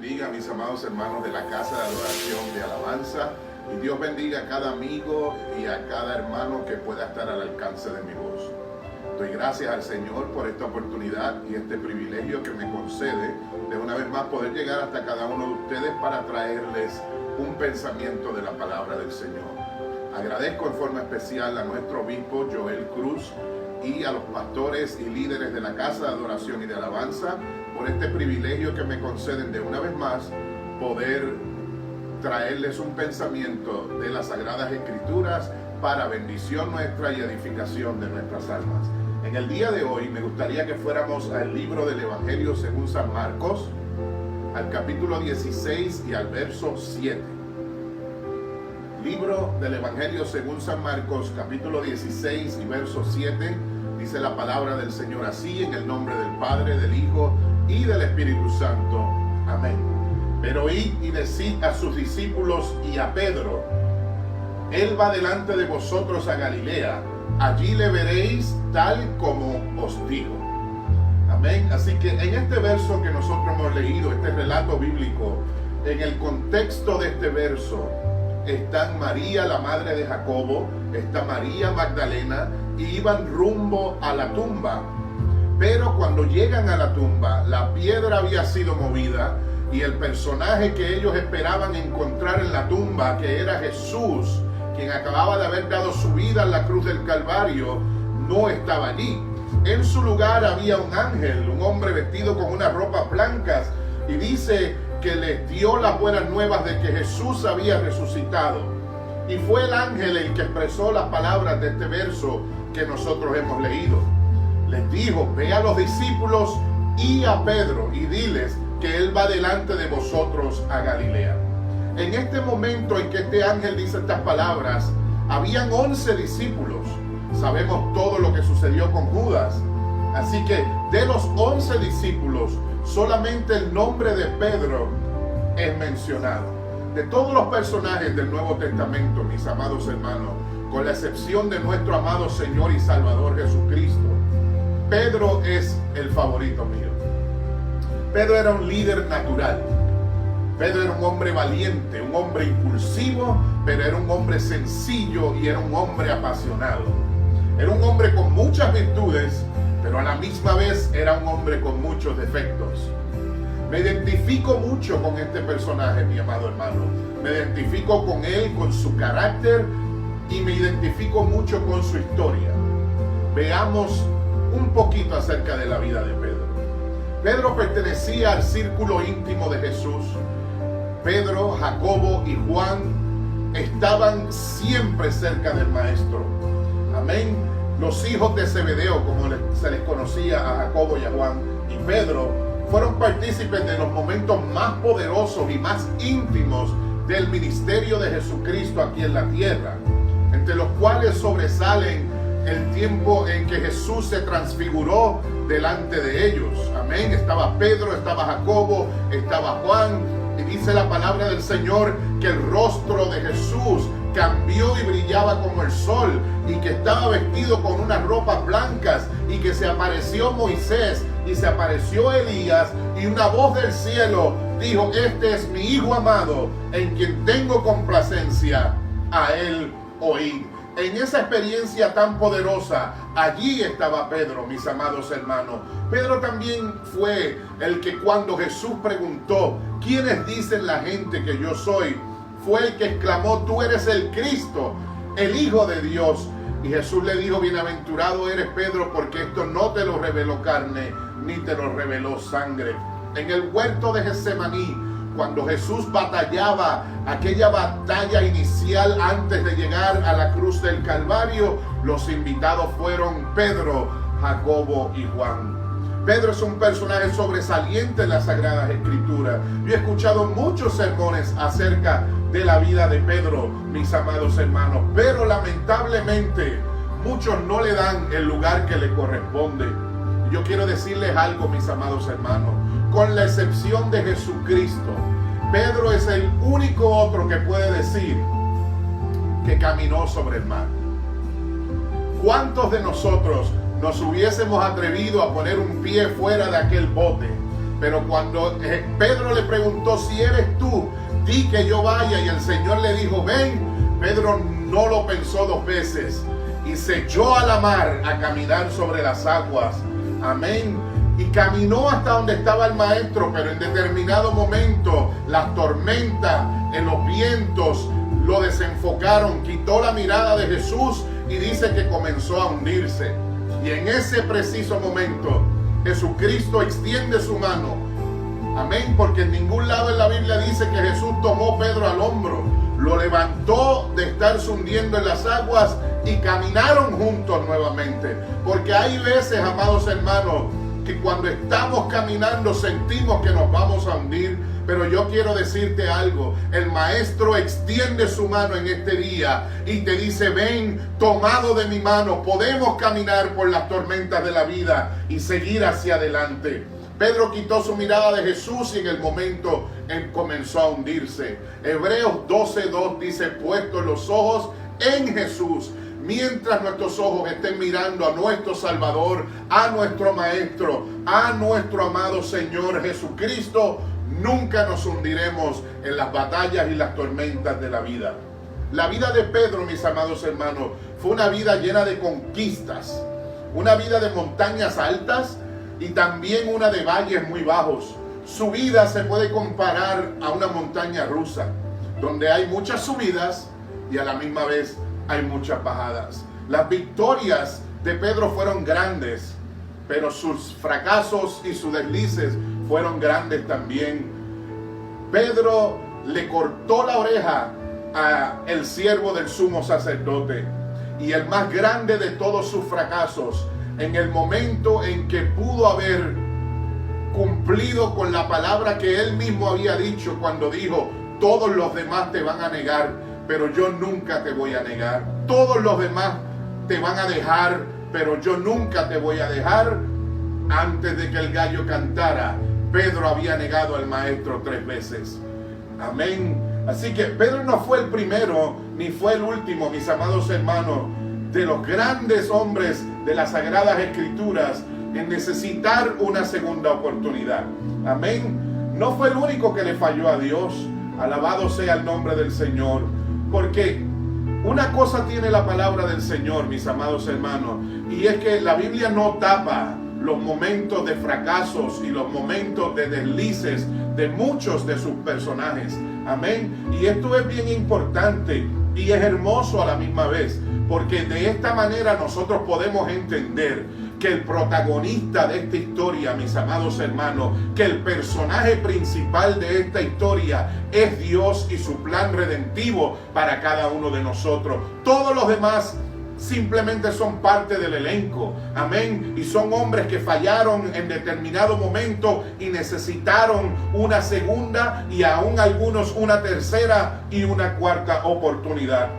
bendiga a mis amados hermanos de la Casa de Adoración de Alabanza. Y Dios bendiga a cada amigo y a cada hermano que pueda estar al alcance de mi voz. Doy gracias al Señor por esta oportunidad y este privilegio que me concede de una vez más poder llegar hasta cada uno de ustedes para traerles un pensamiento de la palabra del Señor. Agradezco en forma especial a nuestro obispo Joel Cruz y a los pastores y líderes de la Casa de Adoración y de Alabanza por este privilegio que me conceden de una vez más poder traerles un pensamiento de las Sagradas Escrituras para bendición nuestra y edificación de nuestras almas. En el día de hoy me gustaría que fuéramos al libro del Evangelio según San Marcos, al capítulo 16 y al verso 7. Libro del Evangelio según San Marcos, capítulo 16 y verso 7, dice la palabra del Señor así, en el nombre del Padre, del Hijo y del Espíritu Santo. Amén. Pero id y decid a sus discípulos y a Pedro: Él va delante de vosotros a Galilea, allí le veréis tal como os digo. Amén. Así que en este verso que nosotros hemos leído, este relato bíblico, en el contexto de este verso, están María, la madre de Jacobo, está María Magdalena, y iban rumbo a la tumba. Pero cuando llegan a la tumba, la piedra había sido movida y el personaje que ellos esperaban encontrar en la tumba, que era Jesús, quien acababa de haber dado su vida en la cruz del Calvario, no estaba allí. En su lugar había un ángel, un hombre vestido con unas ropas blancas, y dice que les dio las buenas nuevas de que Jesús había resucitado. Y fue el ángel el que expresó las palabras de este verso que nosotros hemos leído. Les dijo: ve a los discípulos y a Pedro y diles que él va delante de vosotros a Galilea. En este momento en que este ángel dice estas palabras, habían 11 discípulos. Sabemos todo lo que sucedió con Judas. Así que de los 11 discípulos, solamente el nombre de Pedro es mencionado. De todos los personajes del Nuevo Testamento, mis amados hermanos, con la excepción de nuestro amado Señor y Salvador Jesucristo, Pedro es el favorito mío. Pedro era un líder natural. Pedro era un hombre valiente, un hombre impulsivo, pero era un hombre sencillo y era un hombre apasionado. Era un hombre con muchas virtudes, pero a la misma vez era un hombre con muchos defectos. Me identifico mucho con este personaje, mi amado hermano. Me identifico con él, con su carácter, y me identifico mucho con su historia. Veamos un poquito acerca de la vida de Pedro. Pedro pertenecía al círculo íntimo de Jesús. Pedro, Jacobo y Juan estaban siempre cerca del Maestro. Amén. Los hijos de Zebedeo, como se les conocía a Jacobo y a Juan y Pedro, fueron partícipes de los momentos más poderosos y más íntimos del ministerio de Jesucristo aquí en la tierra, entre los cuales sobresalen el tiempo en que Jesús se transfiguró delante de ellos. Amén. Estaba Pedro, estaba Jacobo, estaba Juan, y dice la palabra del Señor que el rostro de Jesús cambió y brillaba como el sol, y que estaba vestido con unas ropas blancas, y que se apareció Moisés y se apareció Elías, y una voz del cielo dijo: este es mi Hijo amado, en quien tengo complacencia, a él oíd. En esa experiencia tan poderosa, allí estaba Pedro, mis amados hermanos. Pedro también fue el que, cuando Jesús preguntó: ¿quiénes dicen la gente que yo soy?, fue el que exclamó: tú eres el Cristo, el Hijo de Dios. Y Jesús le dijo: bienaventurado eres, Pedro, porque esto no te lo reveló carne, ni te lo reveló sangre. En el huerto de Getsemaní, cuando Jesús batallaba aquella batalla inicial antes de llegar a la cruz del Calvario, los invitados fueron Pedro, Jacobo y Juan. Pedro es un personaje sobresaliente en las Sagradas Escrituras. Yo he escuchado muchos sermones acerca de la vida de Pedro, mis amados hermanos, pero lamentablemente muchos no le dan el lugar que le corresponde. Yo quiero decirles algo, mis amados hermanos: con la excepción de Jesucristo, Pedro es el único otro que puede decir que caminó sobre el mar. ¿Cuántos de nosotros nos hubiésemos atrevido a poner un pie fuera de aquel bote? Pero cuando Pedro le preguntó: si eres tú, di que yo vaya. Y el Señor le dijo: ven. Pedro no lo pensó dos veces y se echó a la mar a caminar sobre las aguas. Amén. Y caminó hasta donde estaba el maestro, pero en determinado momento las tormentas, los vientos lo desenfocaron, quitó la mirada de Jesús y dice que comenzó a hundirse. Y en ese preciso momento Jesucristo extiende su mano. Amén, porque en ningún lado en la Biblia dice que Jesús tomó a Pedro al hombro, lo levantó de estarse hundiendo en las aguas y caminaron juntos nuevamente. Porque hay veces, amados hermanos, que cuando estamos caminando sentimos que nos vamos a hundir. Pero yo quiero decirte algo: el Maestro extiende su mano en este día y te dice: ven, tomado de mi mano, podemos caminar por las tormentas de la vida y seguir hacia adelante. Pedro quitó su mirada de Jesús y en el momento él comenzó a hundirse. Hebreos 12:2 dice: puestos los ojos en Jesús. Mientras nuestros ojos estén mirando a nuestro Salvador, a nuestro Maestro, a nuestro amado Señor Jesucristo, nunca nos hundiremos en las batallas y las tormentas de la vida. La vida de Pedro, mis amados hermanos, fue una vida llena de conquistas, una vida de montañas altas y también una de valles muy bajos. Su vida se puede comparar a una montaña rusa, donde hay muchas subidas y a la misma vez hay muchas bajadas. Las victorias de Pedro fueron grandes, pero sus fracasos y sus deslices fueron grandes también. Pedro le cortó la oreja a el siervo del sumo sacerdote, y el más grande de todos sus fracasos, en el momento en que pudo haber cumplido con la palabra que él mismo había dicho cuando dijo: todos los demás te van a negar, pero yo nunca te voy a negar. Todos los demás te van a dejar, pero yo nunca te voy a dejar. Antes de que el gallo cantara, Pedro había negado al Maestro 3 veces. Amén. Así que Pedro no fue el primero ni fue el último, mis amados hermanos, de los grandes hombres de las Sagradas Escrituras en necesitar una segunda oportunidad. Amén. No fue el único que le falló a Dios. Alabado sea el nombre del Señor. Porque una cosa tiene la palabra del Señor, mis amados hermanos, y es que la Biblia no tapa los momentos de fracasos y los momentos de deslices de muchos de sus personajes. Amén. Y esto es bien importante y es hermoso a la misma vez, porque de esta manera nosotros podemos entender que el protagonista de esta historia, mis amados hermanos, que el personaje principal de esta historia es Dios y su plan redentivo para cada uno de nosotros. Todos los demás simplemente son parte del elenco. Amén. Y son hombres que fallaron en determinado momento y necesitaron una segunda y aún algunos una tercera y una cuarta oportunidad.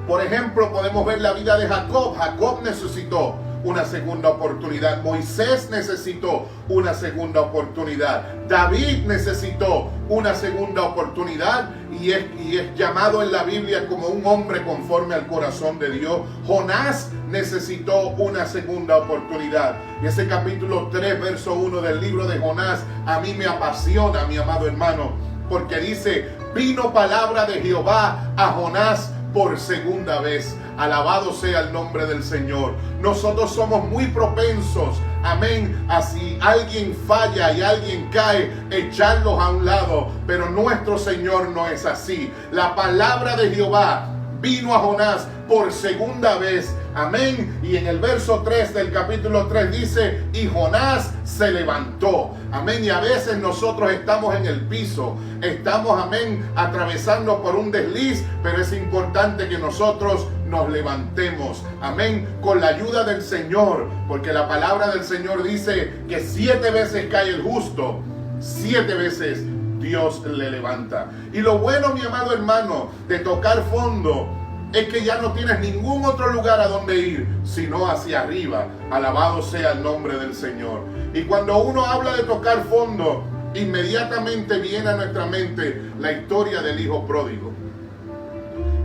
Por ejemplo, podemos ver la vida de Jacob. Jacob necesitó una segunda oportunidad. Moisés necesitó una segunda oportunidad. David necesitó una segunda oportunidad y es llamado en la Biblia como un hombre conforme al corazón de Dios. Jonás necesitó una segunda oportunidad. Y ese capítulo 3, verso 1 del libro de Jonás a mí me apasiona, mi amado hermano, porque dice: vino palabra de Jehová a Jonás por segunda vez. Alabado sea el nombre del Señor. Nosotros somos muy propensos, amén, a si alguien falla y alguien cae, echarlos a un lado, pero nuestro Señor no es así. La palabra de Jehová vino a Jonás por segunda vez. Amén. Y en el verso 3 del capítulo 3 dice: y Jonás se levantó. Amén. Y a veces nosotros estamos en el piso, estamos, amén, atravesando por un desliz, pero es importante que nosotros nos levantemos, amén, con la ayuda del Señor, porque la palabra del Señor dice que 7 veces cae el justo, 7 veces Dios le levanta. Y lo bueno, mi amado hermano, de tocar fondo es que ya no tienes ningún otro lugar a donde ir, sino hacia arriba. Alabado sea el nombre del Señor. Y cuando uno habla de tocar fondo, inmediatamente viene a nuestra mente la historia del hijo pródigo.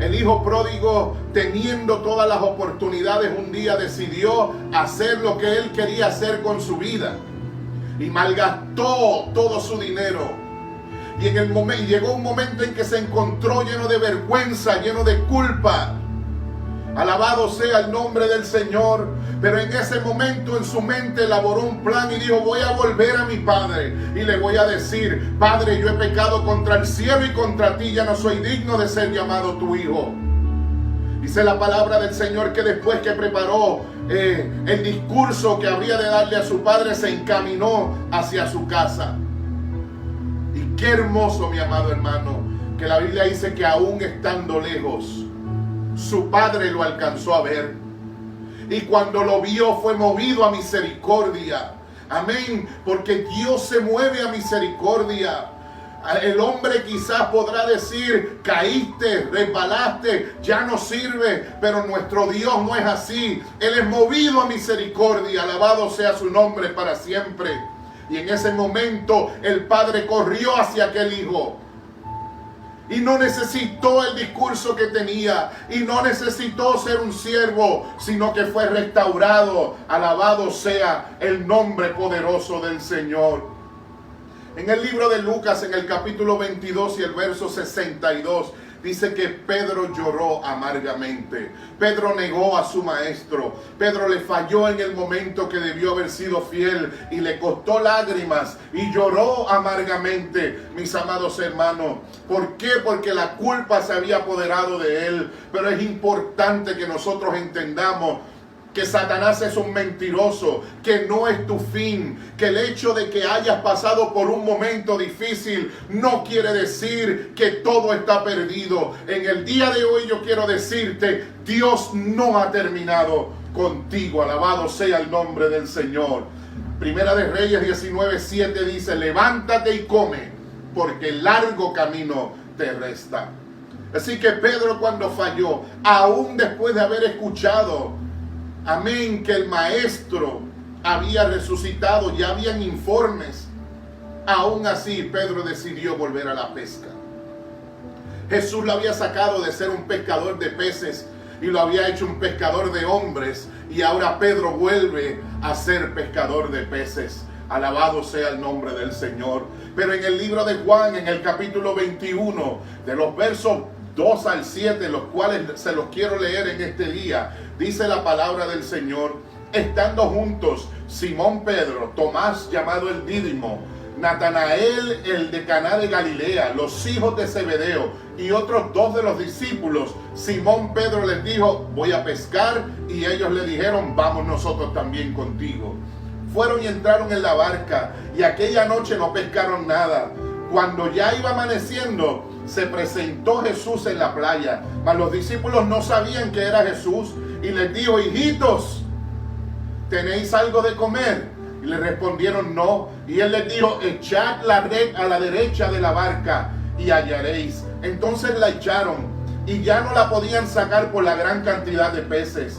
El hijo pródigo, teniendo todas las oportunidades, un día decidió hacer lo que él quería hacer con su vida. y malgastó todo su dinero. Y llegó un momento en que se encontró lleno de vergüenza, lleno de culpa. Alabado sea el nombre del Señor. Pero en ese momento en su mente elaboró un plan y dijo: voy a volver a mi padre y le voy a decir: Padre, yo he pecado contra el cielo y contra ti, ya no soy digno de ser llamado tu hijo. Dice la palabra del Señor que después que preparó el discurso que habría de darle a su padre, se encaminó hacia su casa. Y qué hermoso, mi amado hermano, que la Biblia dice que aún estando lejos, su padre lo alcanzó a ver. Y cuando lo vio fue movido a misericordia. Amén. Porque Dios se mueve a misericordia. El hombre quizás podrá decir: caíste, resbalaste, ya no sirve. Pero nuestro Dios no es así. Él es movido a misericordia. Alabado sea su nombre para siempre. Y en ese momento el padre corrió hacia aquel hijo. Y no necesitó el discurso que tenía. Y no necesitó ser un siervo, sino que fue restaurado. Alabado sea el nombre poderoso del Señor. En el libro de Lucas, en el capítulo 22 y el verso 62, dice que Pedro lloró amargamente. Pedro negó a su maestro. Pedro le falló en el momento que debió haber sido fiel y le costó lágrimas y lloró amargamente, mis amados hermanos. ¿Por qué? Porque la culpa se había apoderado de él. Pero es importante que nosotros entendamos que Satanás es un mentiroso, que no es tu fin, que el hecho de que hayas pasado por un momento difícil no quiere decir que todo está perdido. En el día de hoy yo quiero decirte: Dios no ha terminado contigo. Alabado sea el nombre del Señor. Primera de Reyes 19:7 dice: levántate y come, porque largo camino te resta. Así que Pedro, cuando falló, aún después de haber escuchado, amén, que el maestro había resucitado, ya habían informes, aún así Pedro decidió volver a la pesca. Jesús lo había sacado de ser un pescador de peces y lo había hecho un pescador de hombres, y ahora Pedro vuelve a ser pescador de peces. Alabado sea el nombre del Señor. Pero en el libro de Juan, en el capítulo 21, de los versos 2 al 7, los cuales se los quiero leer en este día, dice la palabra del Señor: estando juntos Simón Pedro, Tomás llamado el Dídimo, Natanael el de Caná de Galilea, los hijos de Zebedeo y otros 2 de los discípulos, Simón Pedro les dijo: voy a pescar. Y ellos le dijeron: vamos nosotros también contigo. Fueron y entraron en la barca, y aquella noche no pescaron nada. Cuando ya iba amaneciendo, se presentó Jesús en la playa, mas los discípulos no sabían que era Jesús, y les dijo: hijitos, ¿tenéis algo de comer? Y le respondieron: no. Y él les dijo: echad la red a la derecha de la barca y hallaréis. Entonces la echaron, y ya no la podían sacar por la gran cantidad de peces.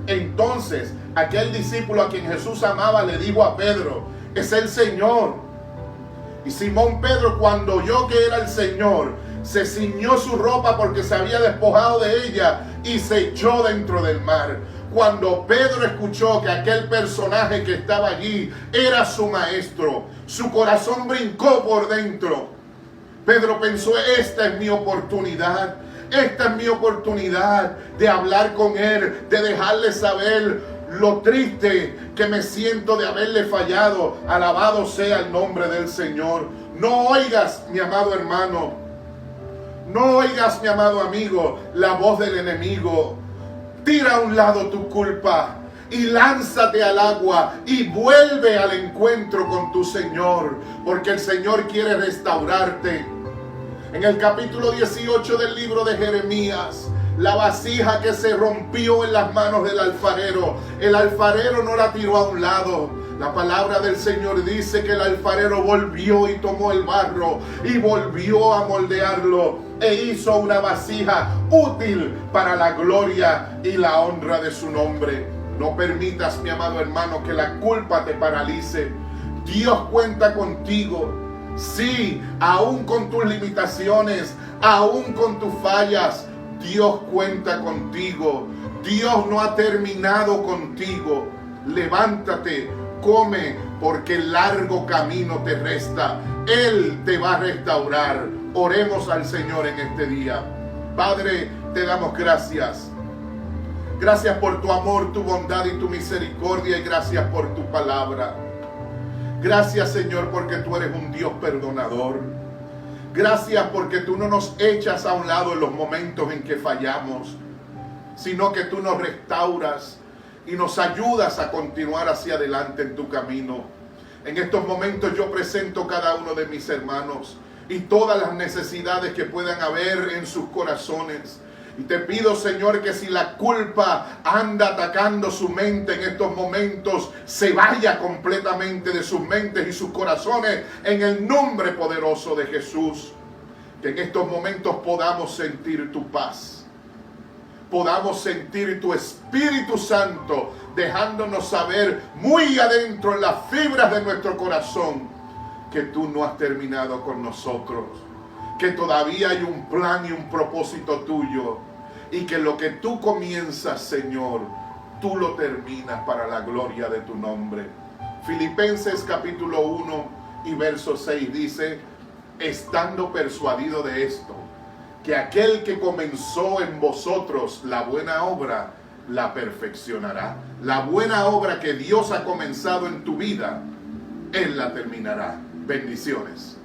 Entonces aquel discípulo a quien Jesús amaba le dijo a Pedro: es el Señor. Y Simón Pedro, cuando oyó que era el Señor, se ciñó su ropa porque se había despojado de ella y se echó dentro del mar. Cuando Pedro escuchó que aquel personaje que estaba allí era su maestro, su corazón brincó por dentro. Pedro pensó: esta es mi oportunidad. Esta es mi oportunidad de hablar con él, de dejarle saber lo triste que me siento de haberle fallado. Alabado sea el nombre del Señor. No oigas, mi amado hermano, no oigas, mi amado amigo, la voz del enemigo. Tira a un lado tu culpa y lánzate al agua y vuelve al encuentro con tu Señor, porque el Señor quiere restaurarte. En el capítulo 18 del libro de Jeremías, la vasija que se rompió en las manos del alfarero, el alfarero no la tiró a un lado. La palabra del Señor dice que el alfarero volvió y tomó el barro y volvió a moldearlo e hizo una vasija útil para la gloria y la honra de su nombre. No permitas, mi amado hermano, que la culpa te paralice. Dios cuenta contigo. Sí, aún con tus limitaciones, aún con tus fallas, Dios cuenta contigo. Dios no ha terminado contigo. Levántate, come, porque largo camino te resta. Él te va a restaurar. Oremos al Señor en este día. Padre, te damos gracias. Gracias por tu amor, tu bondad y tu misericordia, y gracias por tu palabra. Gracias, Señor, porque tú eres un Dios perdonador. Gracias porque tú no nos echas a un lado en los momentos en que fallamos, sino que tú nos restauras y nos ayudas a continuar hacia adelante en tu camino. En estos momentos yo presento cada uno de mis hermanos y todas las necesidades que puedan haber en sus corazones. Y te pido, Señor, que si la culpa anda atacando su mente en estos momentos, se vaya completamente de sus mentes y sus corazones en el nombre poderoso de Jesús. Que en estos momentos podamos sentir tu paz. Podamos sentir tu Espíritu Santo dejándonos saber muy adentro en las fibras de nuestro corazón que tú no has terminado con nosotros. Que todavía hay un plan y un propósito tuyo. Y que lo que tú comienzas, Señor, tú lo terminas para la gloria de tu nombre. Filipenses capítulo 1 y verso 6 dice: estando persuadido de esto, que aquel que comenzó en vosotros la buena obra, la perfeccionará. La buena obra que Dios ha comenzado en tu vida, Él la terminará. Bendiciones.